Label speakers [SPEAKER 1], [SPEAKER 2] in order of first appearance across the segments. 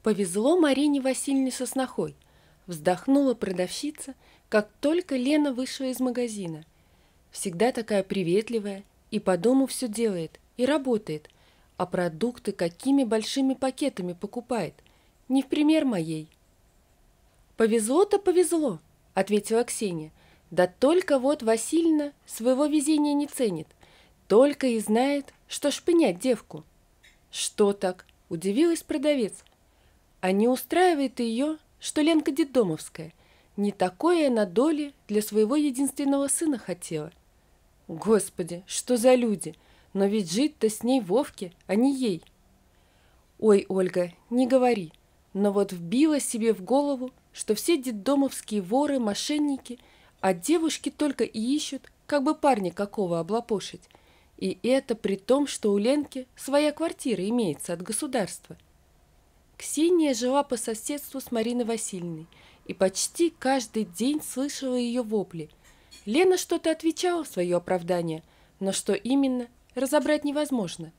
[SPEAKER 1] Повезло Марине Васильевне со снохой. Вздохнула продавщица, как только Лена вышла из магазина. Всегда такая приветливая, и по дому все делает, и работает, а продукты какими большими пакетами покупает, не в пример моей. «Повезло-то повезло», — ответила Ксения. «Да только вот Васильевна своего везения не ценит, только и знает, что шпынять девку». «Что так?» — удивилась продавец. «А не устраивает ее, что Ленка детдомовская. Не такое она доли для своего единственного сына хотела». «Господи, что за люди! Но ведь жить-то с ней Вовке, а не ей». «Ой, Ольга, не говори, но вот вбила себе в голову, что все детдомовские воры, мошенники, а девушки только и ищут, как бы парня какого облапошить. И это при том, что у Ленки своя квартира имеется от государства». Ксения жила по соседству с Мариной Васильевной и почти каждый день слышала ее вопли. Лена что-то отвечала в свое оправдание, но что именно, разобрать невозможно.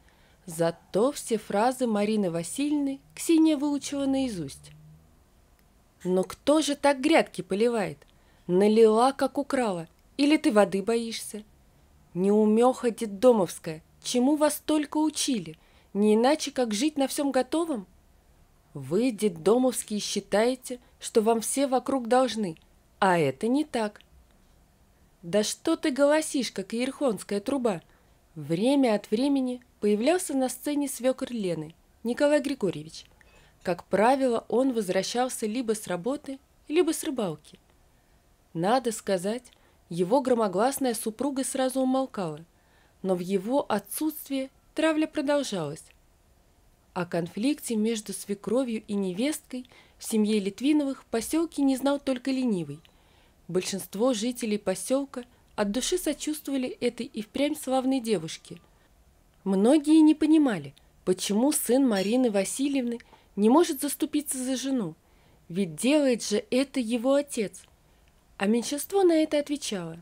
[SPEAKER 1] Зато все фразы Марины Васильевны Ксения выучила наизусть. «Но кто же так грядки поливает? Налила, как украла. Или ты воды боишься? Неумеха детдомовская, чему вас только учили? Не иначе, как жить на всем готовом? Вы, детдомовские, считаете, что вам все вокруг должны, а это не так». «Да что ты голосишь, как иерихонская труба?» Время от времени появлялся на сцене свекор Лены, Николай Григорьевич. Как правило, он возвращался либо с работы, либо с рыбалки. Надо сказать, его громогласная супруга сразу умолкала, но в его отсутствие травля продолжалась. О конфликте между свекровью и невесткой в семье Литвиновых в поселке не знал только ленивый. Большинство жителей поселка от души сочувствовали этой и впрямь славной девушке. Многие не понимали, почему сын Марины Васильевны не может заступиться за жену, ведь делает же это его отец. А меньшинство на это отвечало: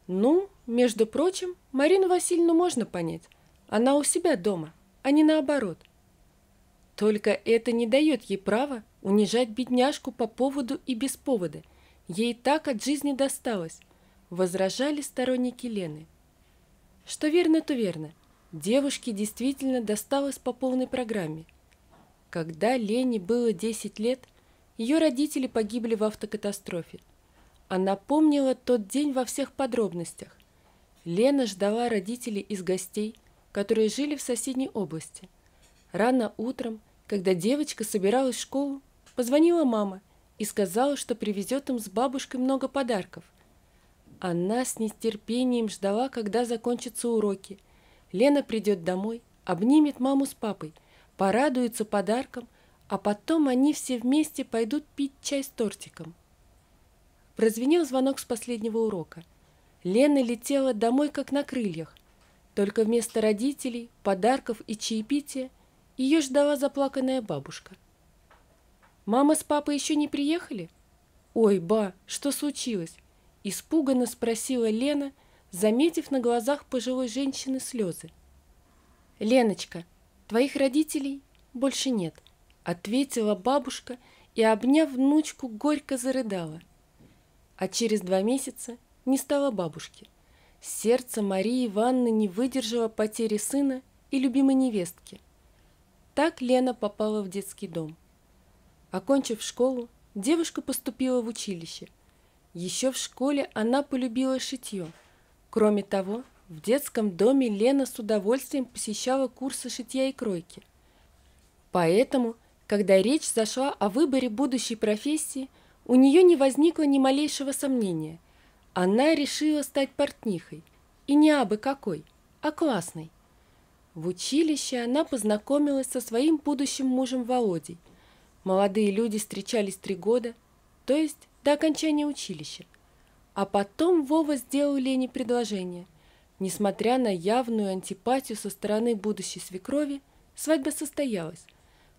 [SPEAKER 1] «Ну, между прочим, Марину Васильевну можно понять, она у себя дома, а не наоборот». Только это не дает ей права унижать бедняжку по поводу и без повода. Ей так от жизни досталось, возражали сторонники Лены. Что верно, то верно. Девушке действительно досталось по полной программе. Когда Лене было 10 лет, ее родители погибли в автокатастрофе. Она помнила тот день во всех подробностях. Лена ждала родителей из гостей, которые жили в соседней области. Рано утром, когда девочка собиралась в школу, позвонила мама и сказала, что привезет им с бабушкой много подарков. Она с нетерпением ждала, когда закончатся уроки. Лена придет домой, обнимет маму с папой, порадуется подарком, а потом они все вместе пойдут пить чай с тортиком. Прозвенел звонок с последнего урока. Лена летела домой как на крыльях. Только вместо родителей, подарков и чаепития ее ждала заплаканная бабушка. «Мама с папой еще не приехали?» «Ой, ба, что случилось?» – испуганно спросила Лена, заметив на глазах пожилой женщины слезы. «Леночка, твоих родителей больше нет», – ответила бабушка и, обняв внучку, горько зарыдала. А через 2 месяца не стало бабушки. Сердце Марии Ивановны не выдержало потери сына и любимой невестки. Так Лена попала в детский дом. Окончив школу, девушка поступила в училище. Еще в школе она полюбила шитье. Кроме того, в детском доме Лена с удовольствием посещала курсы шитья и кройки. Поэтому, когда речь зашла о выборе будущей профессии, у нее не возникло ни малейшего сомнения. Она решила стать портнихой. И не абы какой, а классной. В училище она познакомилась со своим будущим мужем Володей. Молодые люди встречались 3 года, то есть до окончания училища. А потом Вова сделал Лене предложение. Несмотря на явную антипатию со стороны будущей свекрови, свадьба состоялась.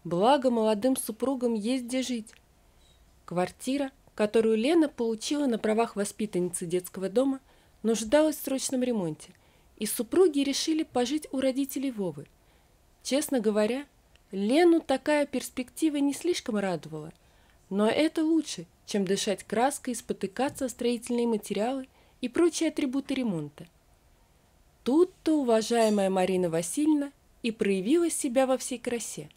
[SPEAKER 1] Благо молодым супругам есть где жить. Квартира, которую Лена получила на правах воспитанницы детского дома, нуждалась в срочном ремонте, и супруги решили пожить у родителей Вовы. Честно говоря, Лену такая перспектива не слишком радовала, но это лучше, чем дышать краской и спотыкаться о строительные материалы и прочие атрибуты ремонта. Тут-то уважаемая Марина Васильевна и проявила себя во всей красе.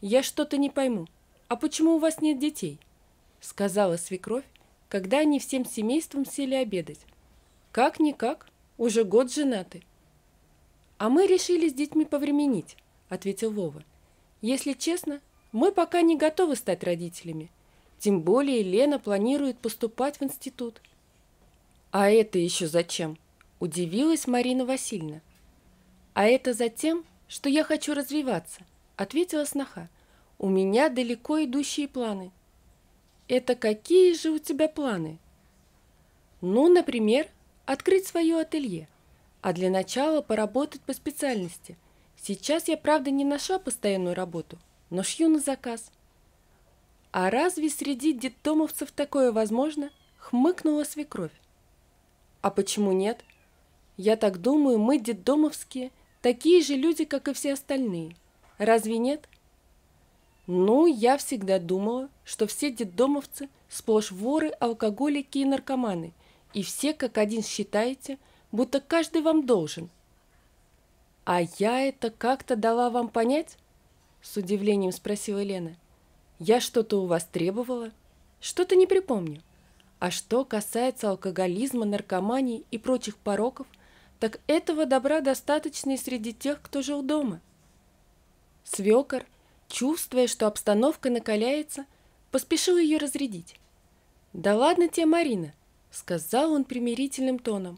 [SPEAKER 1] «Я что-то не пойму, а почему у вас нет детей?» — сказала свекровь, когда они всем семейством сели обедать. «Как-никак, уже год женаты». «А мы решили с детьми повременить», — ответил Вова. «Если честно, мы пока не готовы стать родителями. Тем более Лена планирует поступать в институт». «А это еще зачем?» — удивилась Марина Васильевна. «А это за тем, что я хочу развиваться», — ответила сноха. «У меня далеко идущие планы». «Это какие же у тебя планы?» «Ну, например, открыть свое ателье, а для начала поработать по специальности. Сейчас я, правда, не нашла постоянную работу, но шью на заказ». «А разве среди детдомовцев такое возможно?» — хмыкнула свекровь. «А почему нет? Я так думаю, мы, детдомовские, такие же люди, как и все остальные. Разве нет?» «Ну, я всегда думала, что все детдомовцы сплошь воры, алкоголики и наркоманы, и все как один считаете, будто каждый вам должен». «А я это как-то дала вам понять?» — с удивлением спросила Лена. «Я что-то у вас требовала? Что-то не припомню. А что касается алкоголизма, наркомании и прочих пороков, так этого добра достаточно и среди тех, кто жил дома». Свекор, чувствуя, что обстановка накаляется, поспешил ее разрядить. «Да ладно тебе, Марина», — сказал он примирительным тоном.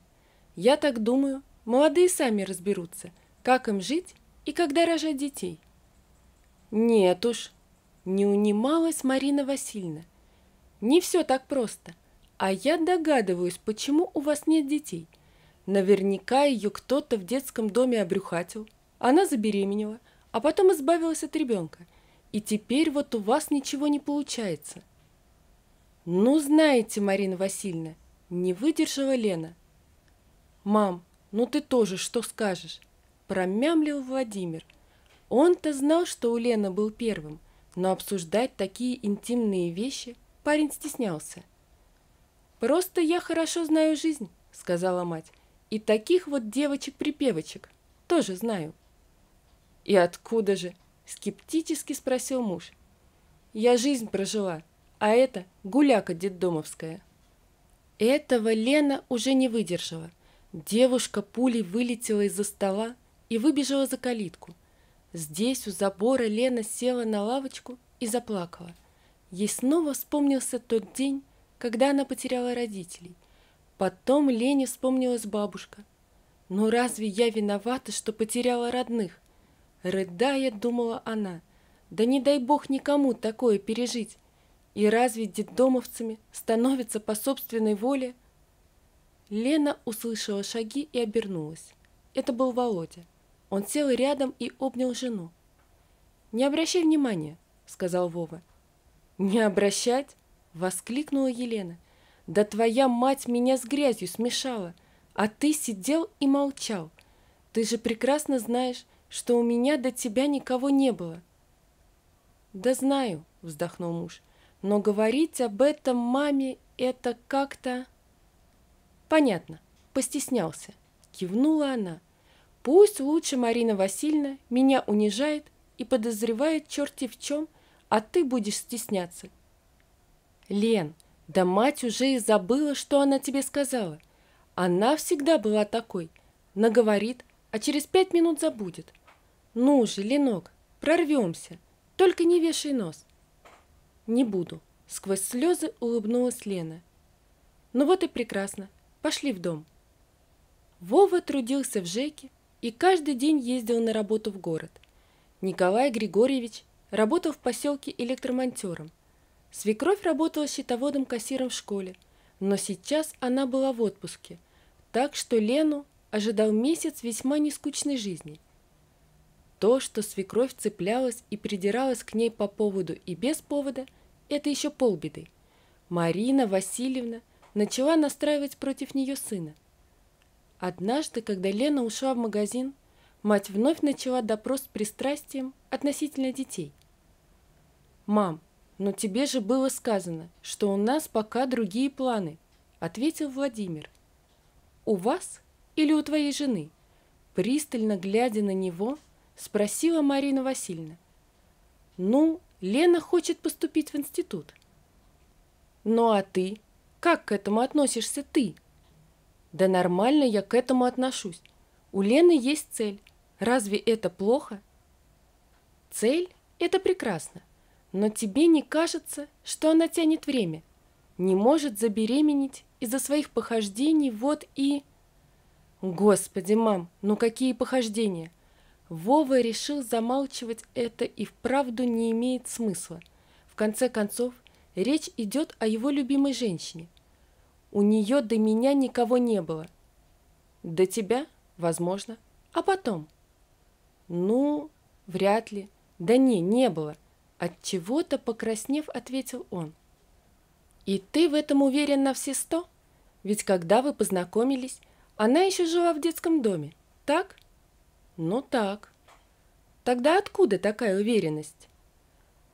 [SPEAKER 1] «Я так думаю, молодые сами разберутся, как им жить и когда рожать детей». «Нет уж», — не унималась Марина Васильевна. «Не все так просто. А я догадываюсь, почему у вас нет детей. Наверняка ее кто-то в детском доме обрюхатил, она забеременела, а потом избавилась от ребенка. И теперь вот у вас ничего не получается». «Ну, знаете, Марина Васильевна», — не выдержала Лена. «Мам, ну ты тоже что скажешь?» — промямлил Владимир. Он-то знал, что у Лены был первым, но обсуждать такие интимные вещи парень стеснялся. «Просто я хорошо знаю жизнь», — сказала мать, «и таких вот девочек-припевочек тоже знаю». «И откуда же?» — скептически спросил муж. «Я жизнь прожила, а это гуляка детдомовская». Этого Лена уже не выдержала. Девушка пулей вылетела из-за стола и выбежала за калитку. Здесь, у забора, Лена села на лавочку и заплакала. Ей снова вспомнился тот день, когда она потеряла родителей. Потом Лене вспомнилась бабушка. «Ну разве я виновата, что потеряла родных?» Рыдая, думала она. «Да не дай бог никому такое пережить. И разве детдомовцами становятся по собственной воле?» Лена услышала шаги и обернулась. Это был Володя. Он сел рядом и обнял жену. «Не обращай внимания», — сказал Вова. «Не обращать?» — воскликнула Елена. «Да твоя мать меня с грязью смешала, а ты сидел и молчал. Ты же прекрасно знаешь, что у меня до тебя никого не было». «Да знаю», — вздохнул муж, «но говорить об этом маме — это как-то...» «Понятно, постеснялся», — кивнула она. «Пусть лучше Марина Васильевна меня унижает и подозревает черти в чем, а ты будешь стесняться». «Лен, да мать уже и забыла, что она тебе сказала. Она всегда была такой. Наговорит, а через 5 минут забудет. Ну же, Ленок, прорвемся, только не вешай нос». «Не буду», — сквозь слезы улыбнулась Лена. «Ну вот и прекрасно, пошли в дом». Вова трудился в ЖЭКе и каждый день ездил на работу в город. Николай Григорьевич работал в поселке электромонтером. Свекровь работала счетоводом-кассиром в школе, но сейчас она была в отпуске, так что Лену ожидал месяц весьма нескучной жизни. То, что свекровь цеплялась и придиралась к ней по поводу и без повода, это еще полбеды. Марина Васильевна начала настраивать против нее сына. Однажды, когда Лена ушла в магазин, мать вновь начала допрос с пристрастием относительно детей. «Мам, но тебе же было сказано, что у нас пока другие планы», — ответил Владимир. «У вас или у твоей жены?» Пристально глядя на него, спросила Марина Васильевна. «Ну, Лена хочет поступить в институт». «Ну а ты? Как к этому относишься ты?» «Да нормально я к этому отношусь. У Лены есть цель. Разве это плохо?» «Цель – это прекрасно. Но тебе не кажется, что она тянет время? Не может забеременеть из-за своих похождений, вот и...» «Господи, мам, ну какие похождения!» Вова решил замалчивать это и вправду не имеет смысла. В конце концов, речь идет о его любимой женщине. У нее до меня никого не было. До тебя, возможно. А потом? Ну, вряд ли. Да не было. Отчего-то покраснев, ответил он. И ты в этом уверен на все 100? Ведь когда вы познакомились, она еще жила в детском доме, так? Ну так. Тогда откуда такая уверенность?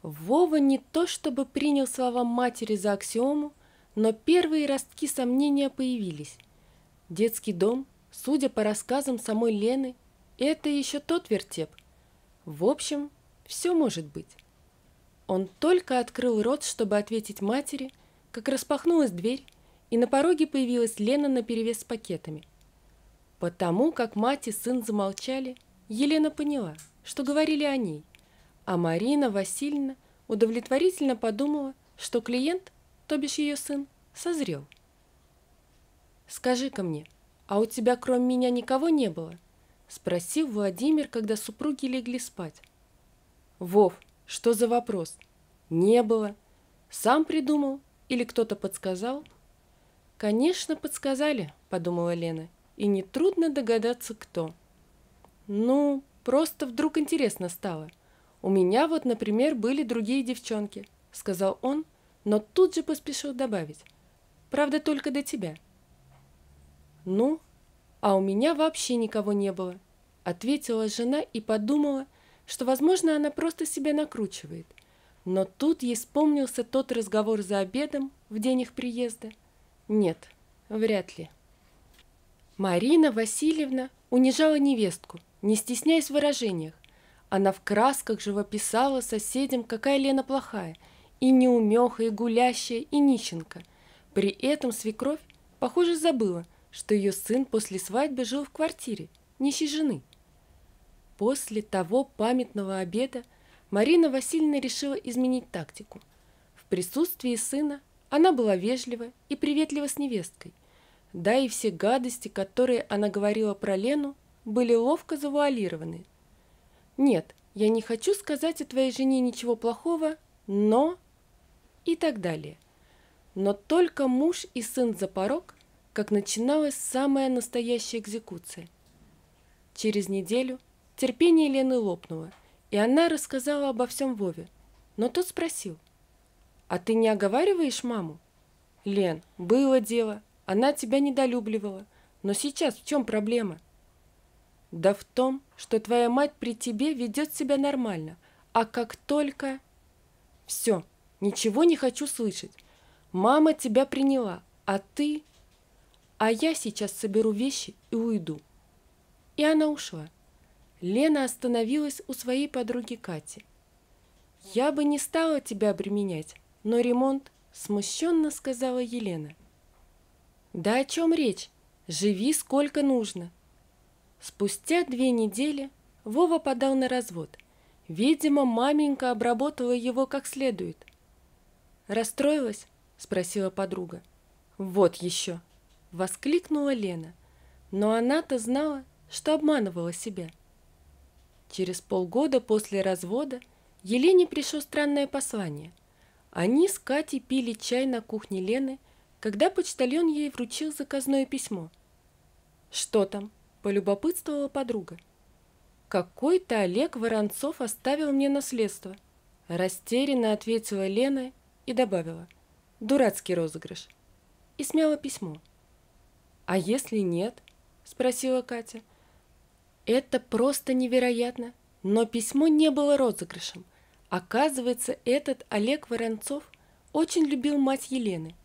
[SPEAKER 1] Вова не то чтобы принял слова матери за аксиому, но первые ростки сомнения появились. Детский дом, судя по рассказам самой Лены, это еще тот вертеп. В общем, все может быть. Он только открыл рот, чтобы ответить матери, как распахнулась дверь, и на пороге появилась Лена наперевес с пакетами. Потому как мать и сын замолчали, Елена поняла, что говорили о ней, а Марина Васильевна удовлетворительно подумала, что клиент, то бишь ее сын, созрел. «Скажи-ка мне, а у тебя кроме меня никого не было?» – спросил Владимир, когда супруги легли спать. «Вов, что за вопрос? Не было. Сам придумал или кто-то подсказал?» «Конечно, подсказали», – подумала Лена, – «и нетрудно догадаться, кто». «Ну, просто вдруг интересно стало. У меня вот, например, были другие девчонки», – сказал он, но тут же поспешил добавить. «Правда, только до тебя». «Ну, а у меня вообще никого не было», – ответила жена и подумала, что, возможно, она просто себя накручивает. Но тут ей вспомнился тот разговор за обедом в день их приезда. Нет, вряд ли. Марина Васильевна унижала невестку, не стесняясь в выражениях. Она в красках живописала соседям, какая Лена плохая, и неумеха, и гулящая, и нищенка. При этом свекровь, похоже, забыла, что ее сын после свадьбы жил в квартире нищей жены. После того памятного обеда Марина Васильевна решила изменить тактику. В присутствии сына она была вежлива и приветлива с невесткой, да и все гадости, которые она говорила про Лену, были ловко завуалированы. «Нет, я не хочу сказать о твоей жене ничего плохого, но...» и так далее. Но только муж и сын за порог, как начиналась самая настоящая экзекуция. Через неделю терпение Лены лопнуло, и она рассказала обо всем Вове. Но тот спросил: «А ты не оговариваешь маму?» «Лен, было дело, она тебя недолюбливала, но сейчас в чем проблема?» «Да в том, что твоя мать при тебе ведет себя нормально, а как только...» «Все, ничего не хочу слышать. Мама тебя приняла, а ты...» «А я сейчас соберу вещи и уйду». И она ушла. Лена остановилась у своей подруги Кати. «Я бы не стала тебя обременять, но ремонт», — смущенно сказала Елена. «Да о чем речь? Живи сколько нужно». Спустя 2 недели Вова подал на развод. Видимо, маменька обработала его как следует. «Расстроилась?» — спросила подруга. «Вот еще!» — воскликнула Лена. Но она-то знала, что обманывала себя. Через полгода после развода Елене пришло странное послание. Они с Катей пили чай на кухне Лены, когда почтальон ей вручил заказное письмо. «Что там?» – полюбопытствовала подруга. «Какой-то Олег Воронцов оставил мне наследство», – растерянно ответила Лена и добавила: «Дурацкий розыгрыш», и смяла письмо. «А если нет?» – спросила Катя. Это просто невероятно, но письмо не было розыгрышем. Оказывается, этот Олег Воронцов очень любил мать Елены.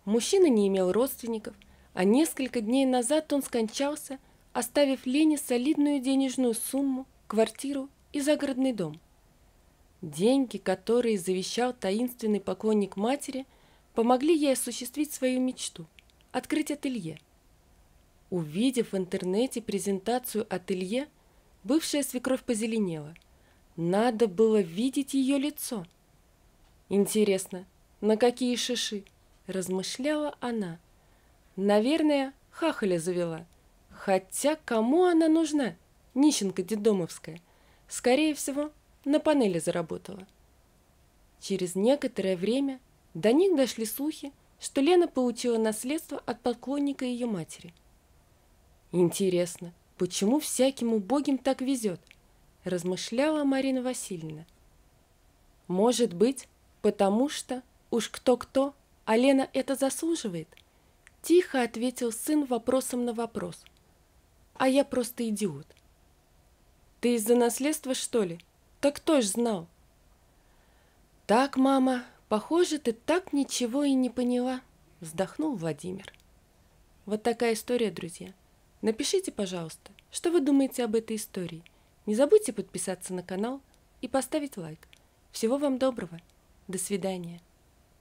[SPEAKER 1] Мужчина не имел родственников, а несколько дней назад он скончался, оставив Лене солидную денежную сумму, квартиру и загородный дом. Деньги, которые завещал таинственный поклонник матери, помогли ей осуществить свою мечту – открыть ателье. Увидев в интернете презентацию ателье, бывшая свекровь позеленела. Надо было видеть ее лицо. «Интересно, на какие шиши?» – размышляла она. «Наверное, хахаля завела. Хотя кому она нужна, нищенка детдомовская? Скорее всего, на панели заработала». Через некоторое время до них дошли слухи, что Лена получила наследство от поклонника ее матери. «Интересно, почему всяким убогим так везет?» – размышляла Марина Васильевна. «Может быть, потому что уж кто-кто, а Лена это заслуживает?» – тихо ответил сын вопросом на вопрос. «А я просто идиот». «Ты из-за наследства, что ли? Так кто ж знал?» «Так, мама, похоже, ты так ничего и не поняла», – вздохнул Владимир. Вот такая история, друзья. Напишите, пожалуйста, что вы думаете об этой истории. Не забудьте подписаться на канал и поставить лайк. Всего вам доброго. До свидания.